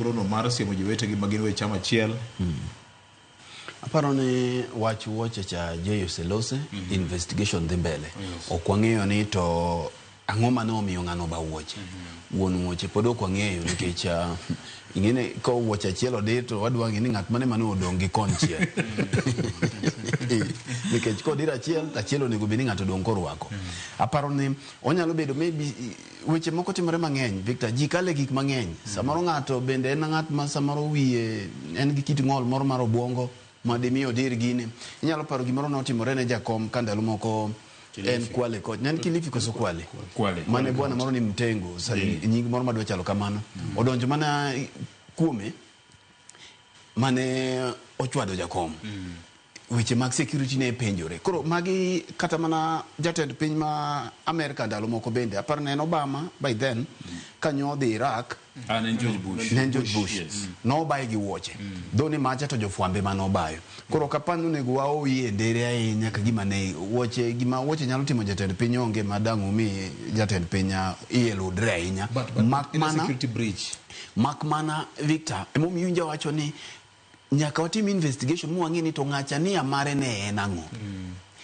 Rono mar siemo jiwete gi magin we chama chiel. Aparo ni wach woche cha Jeyo Selose investigation dhi mbele. Okwang'eyo ni to ang'o mane omiyo ng'ano ba wuoche. Wuon wuoche pod okwang'eyo nikech ing'ene ko wuoche achiel odi to wadwa ng'e ni ng'at mane odong gi konchiel. Nikech kodira achiel onego bed ni ng'ato dong korwako. Aparo ni onyalo bedo maybe weche moko timore mang'eny Victor ji kale gik mang'eny. Samoro ng'ato bende en ng'at ma samoro wiye en gi kit ng'ol moro mar obwongo madimi odir gini. Inyalo paro gimoro notimore ne jakom kandalo moko en Kwale koch. Nen Kilifi koso Kwale. Mane bwana moro ni Mtengo. Nying moro madwa chalo kamano. Odonjo mana kuome mane ochwado jakom. Weche mag security ne penjore. Koro magi kata mana jatend piny ma Amerika ndalo moko bende. Aparo ne en Obama by then kanyo dhi Iraq. Nen George Bush. Yes. No bayo gi wuoche. Doni macha to jofwambe mano bayo. Koro kapano nego wao yie ndere ahinya ka gima ne wuoche nyalo timo jatend piny onge madangu mi jatend piny ielo dre ahinya. Makmana security breach. Makmana Victor emomiyo winja wacho ni nyaka watim investigation muang'e ni to ng'acha ni amare ne en ang'o.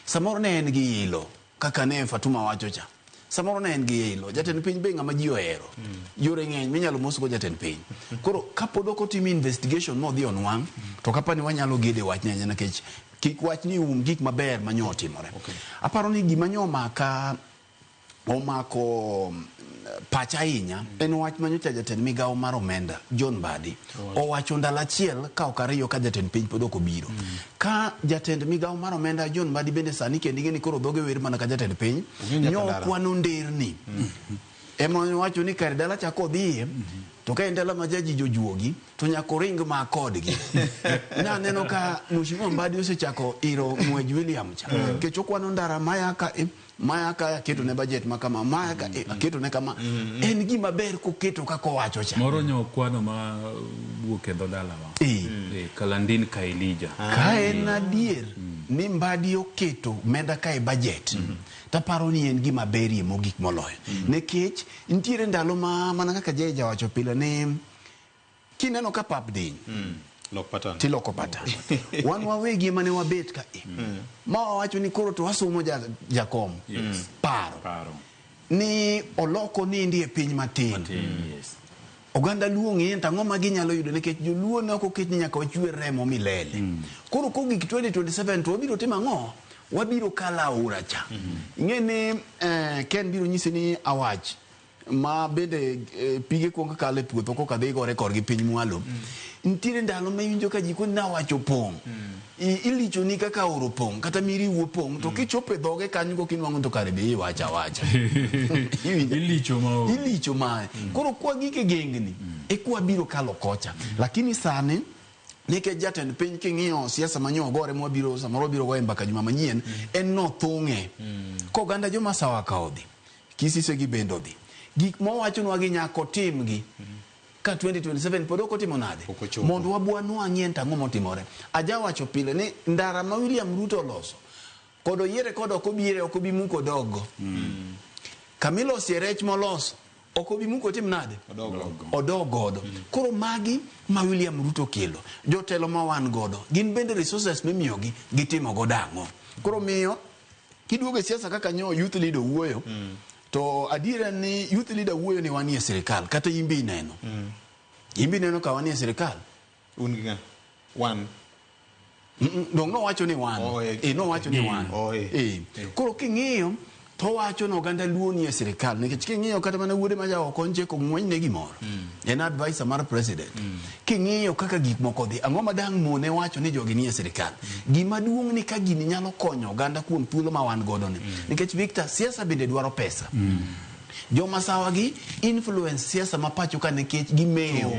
Samoro ne en gi ilo kaka ne Fatuma wacho cha. Samoro ne en gi ilo jatend piny be ng'ama ji ohero. Yore ng'eny minyalo mosgo jatend piny. Koro kapod ok otim investigation modhi onwang' to kapani wanyalo gede wach nyanya nikech kik wach ni gik maber manyo timore. Aparo ni gima nyo omako pacha ahinya en wach manyocha jatend migawo mar omenda John Mbadi owacho ndalo achiel ka ok ariyo ka jatend piny pod ok obiro. Ka jatend migawo mar omenda John Mbadi bende sani kendo ing'e ni koro dhoge wer mana ka jatend piny nyo kwano nderni. Ema wacho ni kar dala chako dhiye to ka ndala ma jaji jojuogi to nyako ring ma kodgi. Na neno ka Mheshimiwa Mbadi osechako iro Mwej William cha. Kecho kwano ndara Mayaka keto ne budget makama Mayaka keto ne kama en gima ber ko keto kako wacho cha. Moro nyo kwano ma wuok e dala ma. Kalandin ka Elija. Ka en adier ni Mbadi oketo menda ka e budget. Taparo ni en gima berie mogik moloyo. Nekech ntiere ndalo mana kaka Jeja wacho pile ni kineno ka pap diny. Tiloko pata. Wan wawegi mane wabet ka ma wacho ni koro to wasumo jakom. Paro. Ni oloko ni ndie piny matin. Oganda luo ng'e tang'o ma ginyalo yudo nikech joluo ne ok oket ni nyaka wachwe remo milele. Koro kogik 2027 to wabiro timo ang'o? Wabiro kala aora cha. Ing'eni Ken biro nyisi ni awach ma bende pige kuonga kale puotho ko kadhi gore korgi piny mwalo. Ntiere ndalo ma winjo ka jiko na wacho pong. Ilicho ni kaka oro pong kata miri wuo pong to kichope dhoge kanyo go kinwang'o to kare be wacha. Ilicho ma. Koro kwa gike gengni e kwa biro kalo kocha. Lakini sane nike jatend piny king'iyo siasa manyo gore mwabiro samoro biro goe mbaka juma manyien en no thung'e. Ko ganda joma sawa ka odhi. Kisise gi bendo dhi. Gik mowacho nwa gi nyako timgi ka 2027 pod ok otimo nade mondo wabwanu ang'ien tang'o motimore. Aja wacho pile ni ndara ma William Ruto loso kod oyiere kod ok obi muko dogo. Kamilo Sierech moloso ok obi muko tim nade odogodo. Koro magi ma William Ruto kelo jotelo ma wan godo gin bende resources mimiyogi gitimo godang'o. Koro miyo kiduogo e siasa kaka nyo youth leader wuoyo to adira ni youth leader wuoyo ni wanie serikal kata imbi neno. Imbi neno ka wanie serikal. Unga one. Dong no wacho ni wan. No wacho ni wan. Koro king'iyo to wacho no ganda luo ni serikal nikech king'iyo kata mana wuode ma jago konche ko ng'weny ne gimoro. En advisor mar president. King'iyo kaka gik moko dhi ang'o madang' mone wacho ni jogi ni serikal. Gima duong' ni ka gini nyalo konyo ganda kuom thuolo ma wan godo ni. Nikech Victor siasa bende dwaro pesa. Joma sawa gi influence siasa mapacho ka nikech gimeyo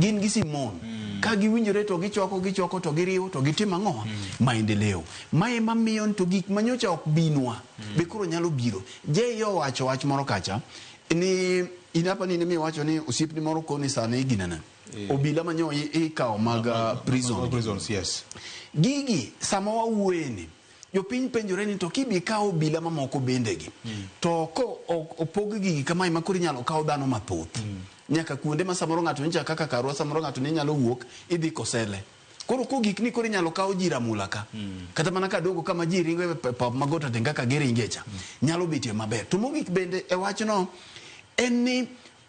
gin gi Simon ka giwinjore to gichoko to giriwo to gitimo ang'o maendeleo mae mamiyo to gik manyocha ok binwa be koro nyalo biro. Jeyo wacho wach moro kacha ni inapa ni mi wacho ni usipni moro koni sane ginana obila manyo ikawo mag prisons. Yes. Gigi sama wawueni jopiny penjore ni to kibi kawo bila mamoko bende gi to ko opog gigi kama makuri nyalo kawo dhano mathoth nyaka kuonde ma samoro ng'ato nja kaka Karwa samoro ng'ato ne nyalo wuok idhi Kosele. Koro ko gik ni koro nyalo kawo jira mulaka. Kata mana ka dogo kama ji ringo e pap magota tenga ka gere ingecha. Nyalo betie maber. To mogik bende e wachno en ni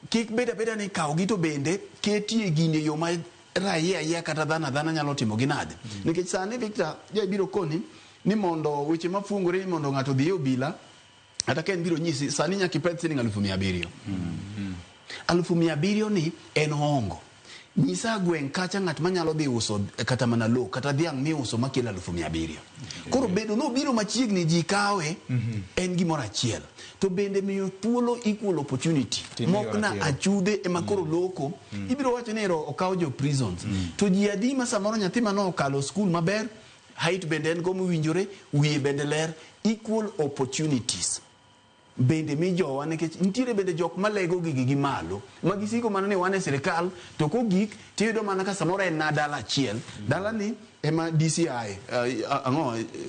kik beda ni kawo gito bende ketie gine yo ma raia kata dhana nyalo timo ginade. Nikech sani Victor biro koni ni mondo weche mafungore mondo ng'ato dhi obila ata ken biro nyisi sani nyaka ipedh siling 700,000. 700,000 ni en hongo. Nyisa gweng kacha ng'at manyalo dhi uso kata mana lo kata dhiang' mi uso makelo 700,000. Koro bedo no biro machiegni ji kawe en gimoro achiel. To bende miyo thuolo equal opportunity. Mokna achude ema koro loko. Ibiro wacho ni okawo jo prisons. To ji adi ma samoro nyathi mano okalo school maber, height bende en go mowinjore, wiye bende ler, equal opportunities. Bende mi jowa nikech nitiere bende jok malego gigi malo magisiko mana ni wane sirikal to ko gik tiyudo mana ka samoro en na dala achiel dala ni ema DCI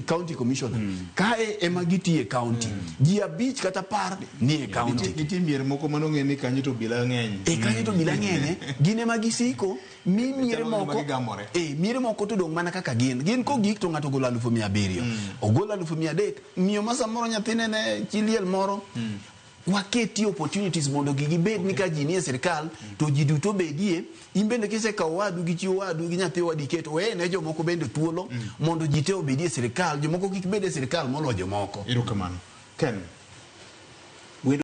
county commissioner kae ema gitie county ji abich kata par ni e county nitie mier moko mano ng'e ni kanyo to bila ng'eny kanyo to bila ng'eny gine magisiko mi miere moko to dong mana kaka gin ko gik to ng'ato golo 700,000 ogolo 300,000 miyo masa moro nyathine ne chiliel moro waketi opportunities mondo gigi bed ni ka ji nie sirikal to ji duto bedie imbende kise ka wadu gi chi wadu gi nyathi wadi keto we ne jomoko bende thuolo mondo ji te obedie sirikal jomoko kik bede sirikal molo jomoko erokamano Ken